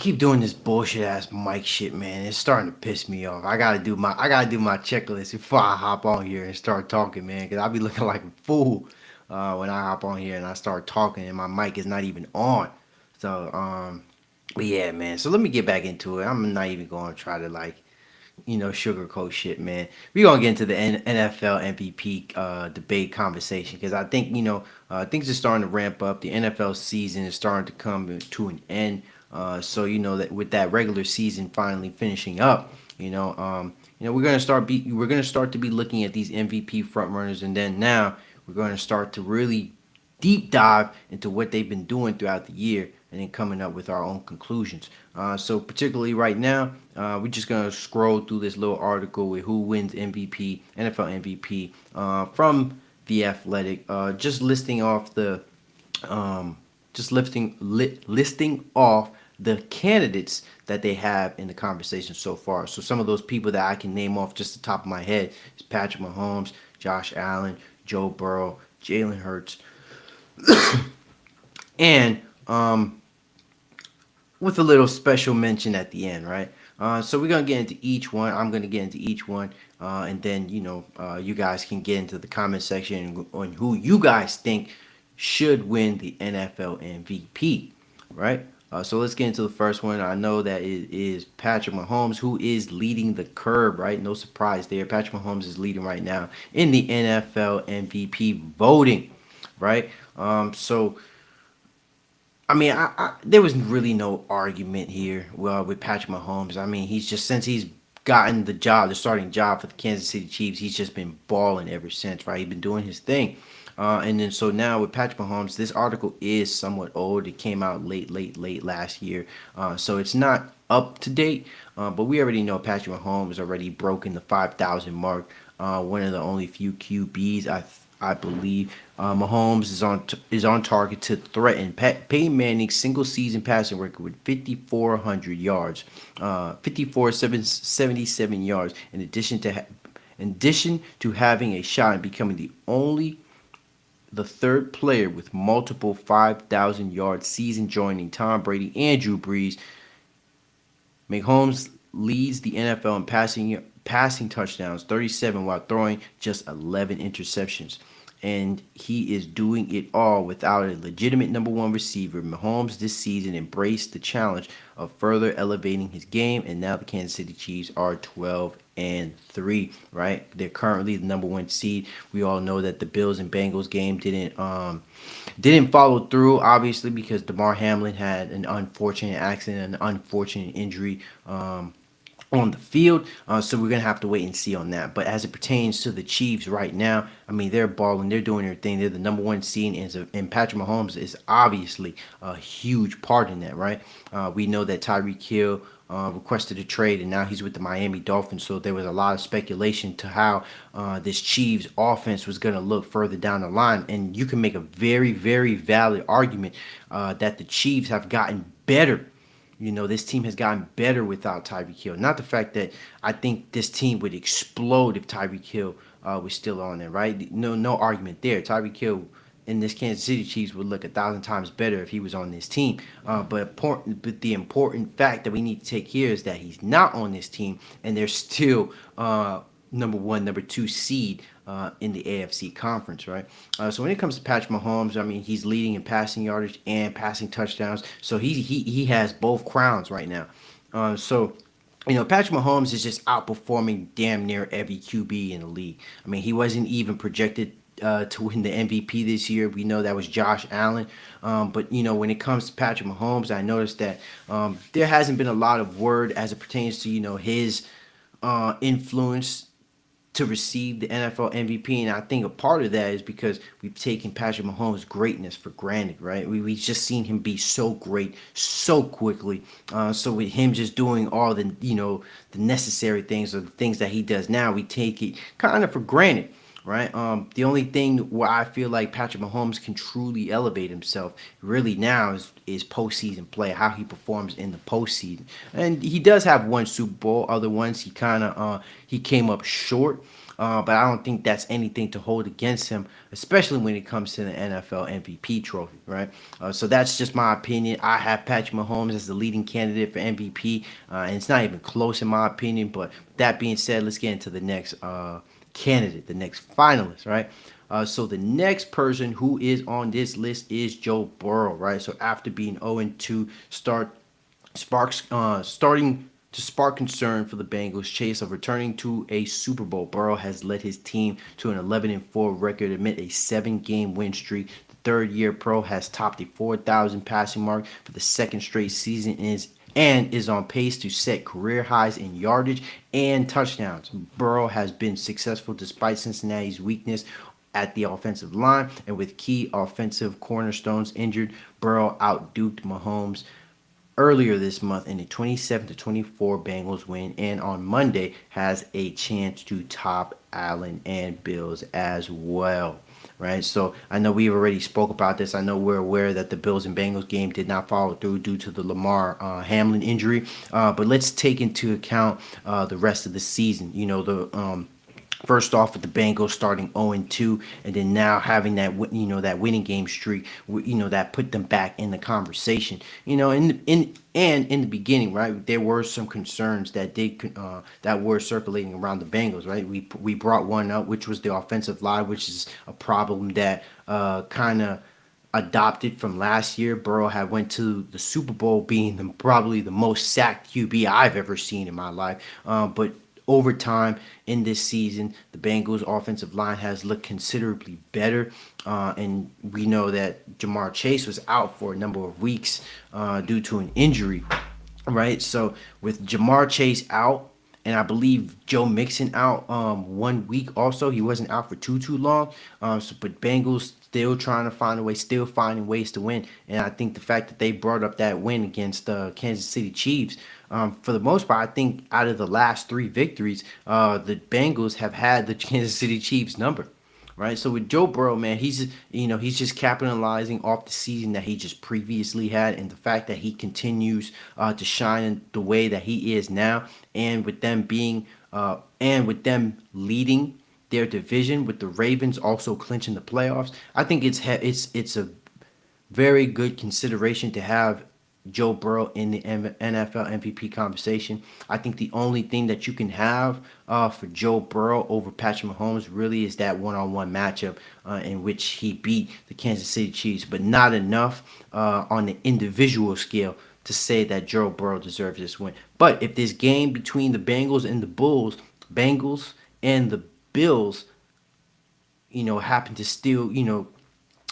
keep doing this bullshit ass mic shit, man. It's starting to piss me off. I gotta do my checklist before I hop on here and start talking, man. Cause I be looking like a fool when I hop on here and I start talking and my mic is not even on. So but yeah, man. So let me get back into it. I'm not even gonna try to sugarcoat shit, man. We gonna get into the NFL MVP debate conversation because I think things are starting to ramp up. The NFL season is starting to come to an end. So that with that regular season finally finishing up, we're gonna start to be looking at these MVP front runners, and then now we're gonna start to really deep dive into what they've been doing throughout the year and then coming up with our own conclusions. So particularly right now, we're just gonna scroll through this little article with who wins MVP, NFL MVP from the Athletic, just listing off the listing off the candidates that they have in the conversation so far. So some of those people that I can name off just the top of my head is Patrick Mahomes, Josh Allen, Joe Burrow, Jalen Hurts, and with a little special mention at the end, right? So we're gonna get into each one. I'm gonna get into each one, and then you guys can get into the comment section on who you guys think should win the NFL MVP, right? So let's get into the first one. I know that it is Patrick Mahomes who is leading the curve, right? No surprise there. Patrick Mahomes is leading right now in the NFL MVP voting, right? So I mean, there was really no argument here. Well, with Patrick Mahomes, I mean, he's just since he's gotten the starting job for the Kansas City Chiefs, he's just been balling ever since, right? He's been doing his thing, and then so now with Patrick Mahomes, this article is somewhat old. It came out late last year, so it's not up to date. But we already know Patrick Mahomes already broken the 5,000 mark. One of the only few QBs I believe. Mahomes is on target to threaten Peyton Manning's single season passing record with 5,400 yards, 5,477 yards. In addition to having a shot and becoming the third player with multiple 5,000 yard season, joining Tom Brady and Drew Brees. Mahomes leads the NFL in passing touchdowns, 37, while throwing just 11 interceptions. And he is doing it all without a legitimate number one receiver. Mahomes this season embraced the challenge of further elevating his game, and now the Kansas City Chiefs are 12-3. Right? They're currently the number one seed. We all know that the Bills and Bengals game didn't follow through, obviously, because DeMar Hamlin had an unfortunate accident, an unfortunate injury. On the field. So we're gonna have to wait and see on that. But as it pertains to the Chiefs right now, I mean they're balling, they're doing their thing. They're the number one seed, and Patrick Mahomes is obviously a huge part in that, right? We know that Tyreek Hill requested a trade, and now he's with the Miami Dolphins. So there was a lot of speculation to how this Chiefs offense was going to look further down the line, and you can make a very, very valid argument that the Chiefs have gotten better. This team has gotten better without Tyreek Hill. Not the fact that I think this team would explode if Tyreek Hill was still on there, right? No argument there. Tyreek Hill in this Kansas City Chiefs would look 1,000 times better if he was on this team. But the important fact that we need to take here is that he's not on this team, and they're still number one, number two seed in the AFC conference, right? So when it comes to Patrick Mahomes, I mean, he's leading in passing yardage and passing touchdowns. So he has both crowns right now. Patrick Mahomes is just outperforming damn near every QB in the league. I mean, he wasn't even projected to win the MVP this year. We know that was Josh Allen. But when it comes to Patrick Mahomes, I noticed that there hasn't been a lot of word as it pertains to his influence to receive the NFL MVP, and I think a part of that is because we've taken Patrick Mahomes' greatness for granted, right? We've just seen him be so great so quickly. So with him just doing all the necessary things or the things that he does now, we take it kind of for granted. right? The only thing where I feel like Patrick Mahomes can truly elevate himself really now is postseason play, how he performs in the postseason. And he does have one Super Bowl. Other ones he came up short. But I don't think that's anything to hold against him, especially when it comes to the NFL MVP trophy, right? So that's just my opinion. I have Patrick Mahomes as the leading candidate for MVP, and it's not even close in my opinion. But that being said, let's get into the next candidate, the next finalist, right? So the next person who is on this list is Joe Burrow, right? So after being 0-2, starting to spark concern for the Bengals' chase of returning to a Super Bowl. Burrow has led his team to an 11-4 record amid a 7-game win streak. The third-year pro has topped the 4,000 passing mark for the second straight season and is on pace to set career highs in yardage and touchdowns. Burrow has been successful despite Cincinnati's weakness at the offensive line, and with key offensive cornerstones injured, Burrow outduked Mahomes earlier this month in a 27-24 Bengals win, and on Monday has a chance to top Allen and Bills as well. Right, so I know we already spoke about this. I know we're aware that the Bills and Bengals game did not follow through due to the Lamar Hamlin injury, but let's take into account the rest of the season. The first off with the Bengals starting 0-2, and then now having that winning game streak, that put them back in the conversation. In the beginning, right, there were some concerns that were circulating around the Bengals, right. We brought one up, which was the offensive line, which is a problem that kind of adopted from last year. Burrow had went to the Super Bowl being probably the most sacked QB I've ever seen in my life. But over time in this season, the Bengals' offensive line has looked considerably better. And we know that Jamar Chase was out for a number of weeks due to an injury, right? So with Jamar Chase out, and I believe Joe Mixon out 1 week also. He wasn't out for too long. But Bengals still trying to find a way, still finding ways to win. And I think the fact that they brought up that win against the Kansas City Chiefs, for the most part, I think out of the last 3 victories, the Bengals have had the Kansas City Chiefs number. Right, so with Joe Burrow, man, he's just capitalizing off the season that he just previously had, and the fact that he continues to shine in the way that he is now, and with them leading their division, with the Ravens also clinching the playoffs, I think it's a very good consideration to have Joe Burrow in the NFL MVP conversation. I think the only thing that you can have for Joe Burrow over Patrick Mahomes really is that one-on-one matchup in which he beat the Kansas City Chiefs, but not enough on the individual scale to say that Joe Burrow deserves this win. But if this game between the Bengals and the Bills, happen to still,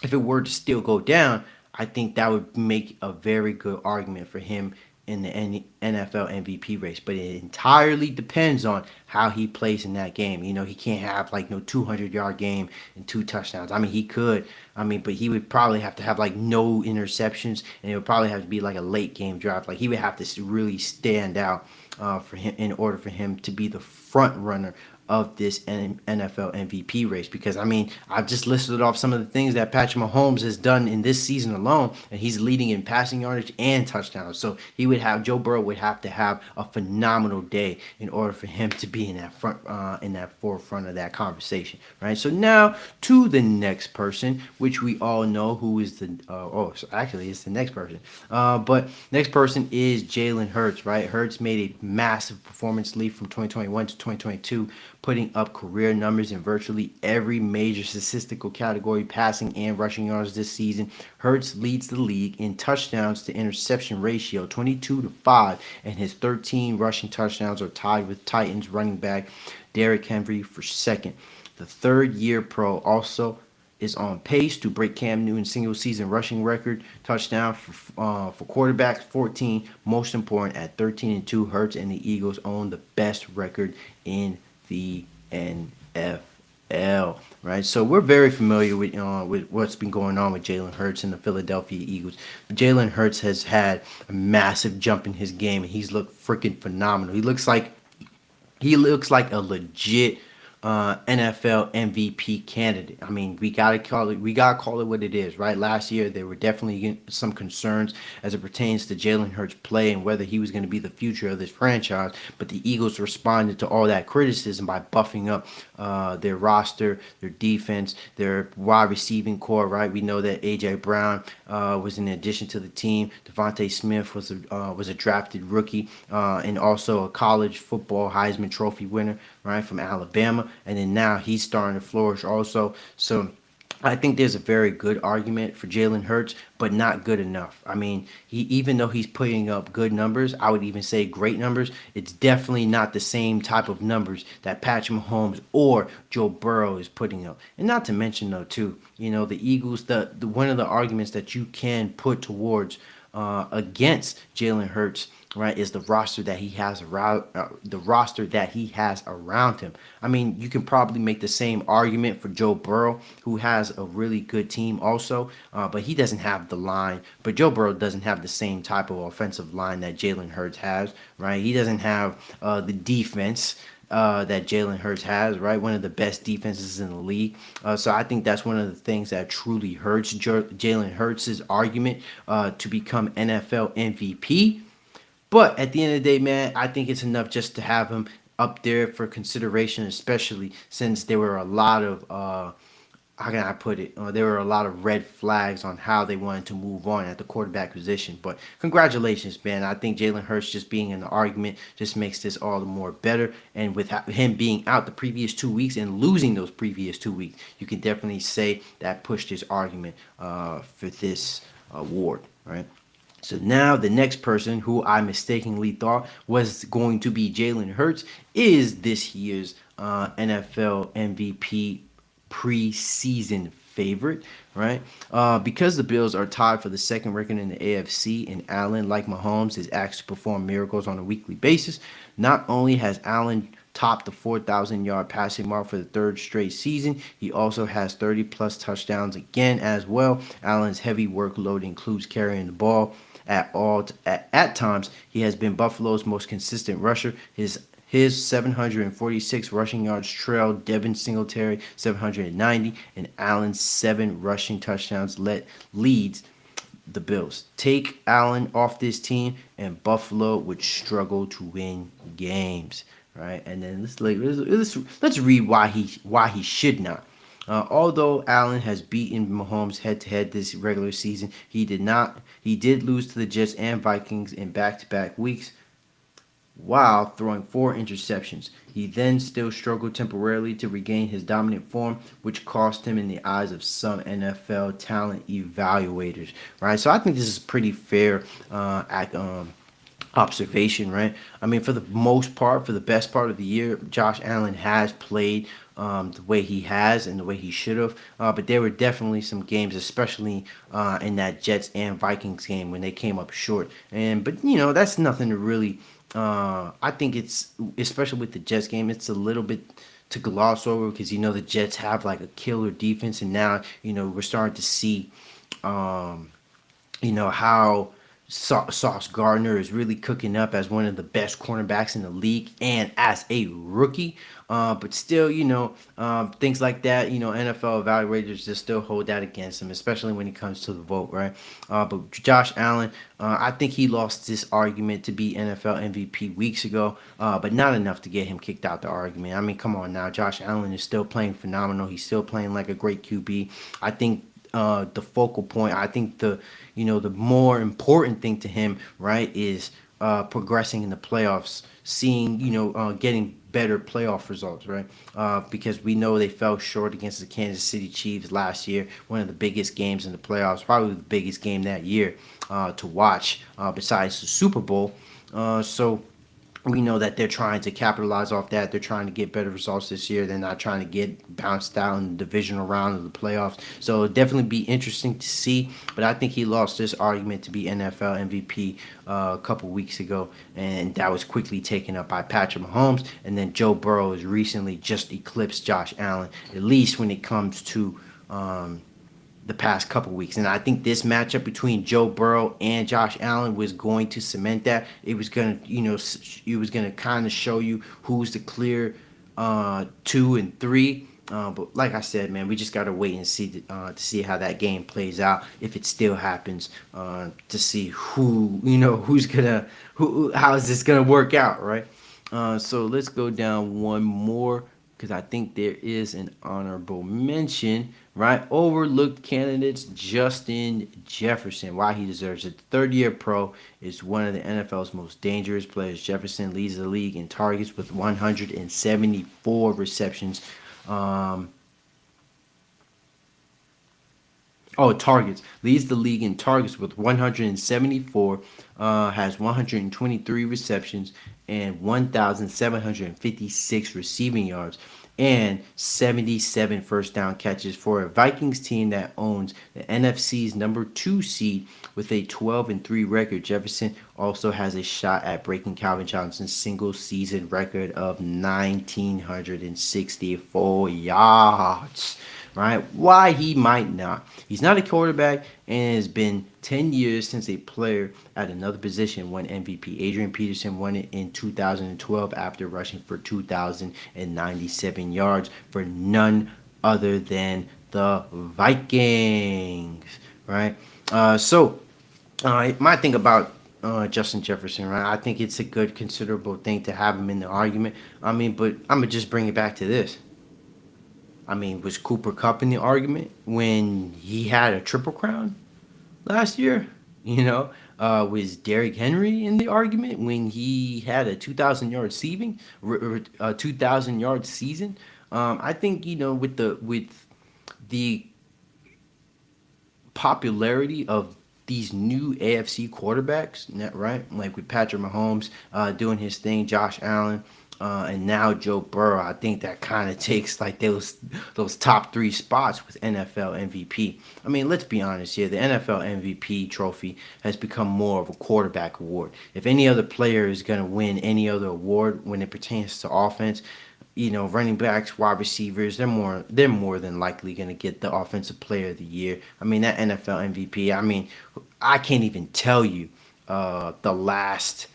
if it were to still go down, I think that would make a very good argument for him in the NFL MVP race. But it entirely depends on how he plays in that game. He can't have like no 200-yard game and 2 touchdowns. I mean, he could. But he would probably have to have like no interceptions, and it would probably have to be like a late game drive. Like he would have to really stand out for him in order for him to be the front runner of this NFL MVP race, because I've just listed off some of the things that Patrick Mahomes has done in this season alone, and he's leading in passing yardage and touchdowns. So Joe Burrow would have to have a phenomenal day in order for him to be in that forefront of that conversation, right? So now to the next person, which we all know who is actually it's the next person, but next person is Jalen Hurts, right? Hurts made a massive performance leap from 2021 to 2022, putting up career numbers in virtually every major statistical category, passing and rushing yards this season. Hurts leads the league in touchdowns to interception ratio, 22-5, and his 13 rushing touchdowns are tied with Titans running back Derrick Henry for second. The third-year pro also is on pace to break Cam Newton's single-season rushing record touchdown for quarterbacks, 14. Most important, at 13-2, Hurts and the Eagles own the best record in the NFL, right? So we're very familiar with what's been going on with Jalen Hurts and the Philadelphia Eagles. Jalen Hurts has had a massive jump in his game, and he's looked freaking phenomenal. He looks like a legit NFL MVP candidate. I mean, we gotta call it what it is, right? Last year there were definitely some concerns as it pertains to Jalen Hurts' play and whether he was going to be the future of this franchise. But the Eagles responded to all that criticism by buffing up their roster, their defense, their wide receiving core. Right? We know that AJ Brown was an addition to the team. Devontae Smith was a drafted rookie and also a college football Heisman Trophy winner, right, from Alabama, and then now he's starting to flourish also. So I think there's a very good argument for Jalen Hurts, but not good enough. I mean, even though he's putting up good numbers, I would even say great numbers, it's definitely not the same type of numbers that Patrick Mahomes or Joe Burrow is putting up. And not to mention though, too, the Eagles, the one of the arguments that you can put towards against Jalen Hurts, right, is the roster that he has around him. I mean, you can probably make the same argument for Joe Burrow, who has a really good team also, but he doesn't have the line. But Joe Burrow doesn't have the same type of offensive line that Jalen Hurts has, right? He doesn't have the defense that Jalen Hurts has, right? One of the best defenses in the league. So I think that's one of the things that truly hurts Jalen Hurts' argument to become NFL MVP. But at the end of the day, man, I think it's enough just to have him up there for consideration, especially since there were a lot of how can I put it? There were a lot of red flags on how they wanted to move on at the quarterback position. But congratulations, man. I think Jalen Hurts just being in the argument just makes this all the more better. And with him being out the previous 2 weeks and losing those previous 2 weeks, you can definitely say that pushed his argument for this award, right? So now the next person who I mistakenly thought was going to be Jalen Hurts is this year's NFL MVP preseason favorite, right? Because the Bills are tied for the second record in the AFC, and Allen, like Mahomes, is asked to perform miracles on a weekly basis. Not only has Allen topped the 4,000-yard passing mark for the third straight season, he also has 30-plus touchdowns again as well. Allen's heavy workload includes carrying the ball at times. He has been Buffalo's most consistent rusher. His 746 rushing yards trail Devin Singletary 790, and Allen's 7 rushing touchdowns leads the Bills. Take Allen off this team, and Buffalo would struggle to win games, right? And then let's read why he should not. Although Allen has beaten Mahomes head-to-head this regular season, he did lose to the Jets and Vikings in back-to-back weeks while throwing 4 interceptions. He then still struggled temporarily to regain his dominant form, which cost him in the eyes of some NFL talent evaluators. Right, so I think this is pretty fair observation, right? I mean, for the most part, for the best part of the year, Josh Allen has played the way he has and the way he should have. But there were definitely some games, especially in that Jets and Vikings game when they came up short. But that's nothing to really. I think it's, especially with the Jets game, it's a little bit to gloss over because the Jets have like a killer defense, and now we're starting to see how Sauce Gardner is really cooking up as one of the best cornerbacks in the league and as a rookie. But still, things like that, NFL evaluators just still hold that against him, especially when it comes to the vote, right? But Josh Allen, I think he lost this argument to be NFL MVP weeks ago, but not enough to get him kicked out the argument. I mean, come on now. Josh Allen is still playing phenomenal. He's still playing like a great QB. I think the focal point, I think the more important thing to him, right, is progressing in the playoffs, seeing, getting better playoff results, right? Because we know they fell short against the Kansas City Chiefs last year, one of the biggest games in the playoffs, probably the biggest game that year to watch besides the Super Bowl. So we know that they're trying to capitalize off that. They're trying to get better results this year. They're not trying to get bounced out in the divisional round of the playoffs. So it'll definitely be interesting to see. But I think he lost this argument to be NFL MVP a couple weeks ago, and that was quickly taken up by Patrick Mahomes. And then Joe Burrow has recently just eclipsed Josh Allen, at least when it comes to the past couple weeks. And I think this matchup between Joe Burrow and Josh Allen was going to cement that. It was going to kind of show you who's the clear 2 and 3. But like I said, man, we just gotta wait and see to see how that game plays out, if it still happens, to see who's gonna how is this gonna work out, right? So let's go down one more because I think there is an honorable mention, right? Overlooked candidates, Justin Jefferson. Why he deserves it. Third-year pro is one of the NFL's most dangerous players. Jefferson leads the league in targets with 174 receptions. Um, targets. Leads the league in targets with 174, has 123 receptions and 1,756 receiving yards and 77 first down catches for a Vikings team that owns the NFC's number 2 seed with a 12-3 record. Jefferson also has a shot at breaking Calvin Johnson's single season record of 1,964 yards. Right? Why he might not. He's not a quarterback, and it has been 10 years since a player at another position won MVP. Adrian Peterson won it in 2012 after rushing for 2,097 yards for none other than the Vikings. Right? My thing about Justin Jefferson, right? I think it's a good, considerable thing to have him in the argument. I mean, but I'm going to just bring it back to this. I mean, was Cooper Kupp in the argument when he had a triple crown last year? Was Derrick Henry in the argument when he had a 2,000 yard season? I think with the popularity of these new AFC quarterbacks, right? Like with Patrick Mahomes doing his thing, Josh Allen, and now Joe Burrow. I think that kind of takes like those top 3 spots with NFL MVP. I mean, let's be honest here. The NFL MVP trophy has become more of a quarterback award. If any other player is going to win any other award when it pertains to offense, running backs, wide receivers, they're more than likely going to get the offensive player of the year. I mean, that NFL MVP, I mean, I can't even tell you the last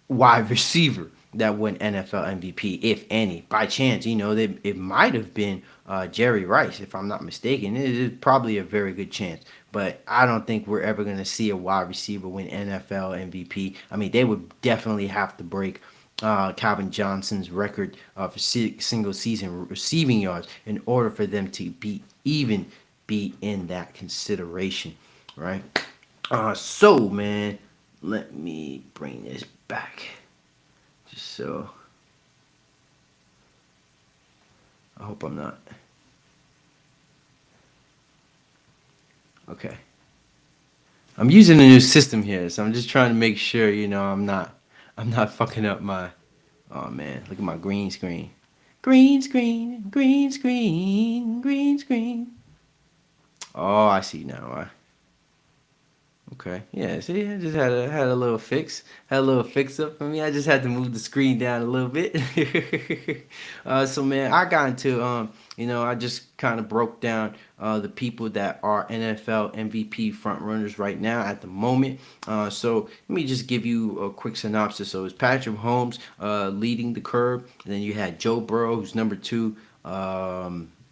wide receiver that won NFL MVP, if any. By chance, it might have been Jerry Rice, if I'm not mistaken. It is probably a very good chance. But I don't think we're ever going to see a wide receiver win NFL MVP. I mean, they would definitely have to break Calvin Johnson's record for single season receiving yards in order for them to be in that consideration, right? Man, let me bring this back. Just so I hope I'm not. Okay. I'm using a new system here, so I'm just trying to make sure, I'm not fucking up my. Oh man, look at my green screen. Green screen, green screen, green screen. Oh, I see now. Okay. Yeah. See, I just had a little fix. Had a little fix up for me. I just had to move the screen down a little bit. So man, I got into I just kind of broke down the people that are NFL MVP front runners right now at the moment. So let me just give you a quick synopsis. So it's Patrick Mahomes leading the curve, and then you had Joe Burrow, who's number 2.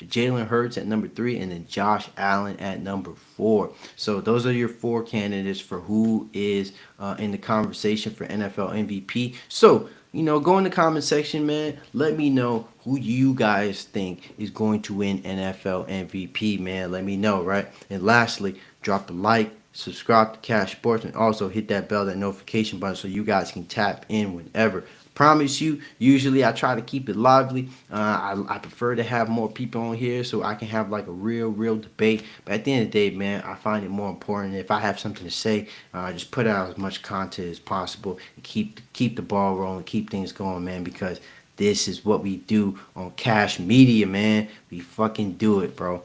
Jalen Hurts at number 3, and then Josh Allen at number 4. So those are your 4 candidates for who is in the conversation for NFL MVP. So, go in the comment section, man. Let me know who you guys think is going to win NFL MVP, man. Let me know, right? And lastly, drop a like, subscribe to Cash Sports, and also hit that bell, that notification button, so you guys can tap in whenever. Promise you, usually I try to keep it lively. I prefer to have more people on here so I can have like a real debate. But at the end of the day, man, I find it more important if I have something to say, just put out as much content as possible and keep the ball rolling, keep things going, man, because this is what we do on Cash Media, man. We fucking do it, bro.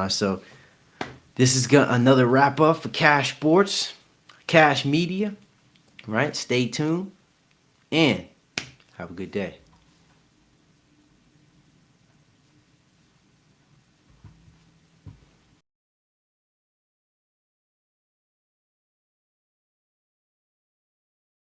So this is another wrap up for Cash Sports, Cash Media, right? Stay tuned and have a good day.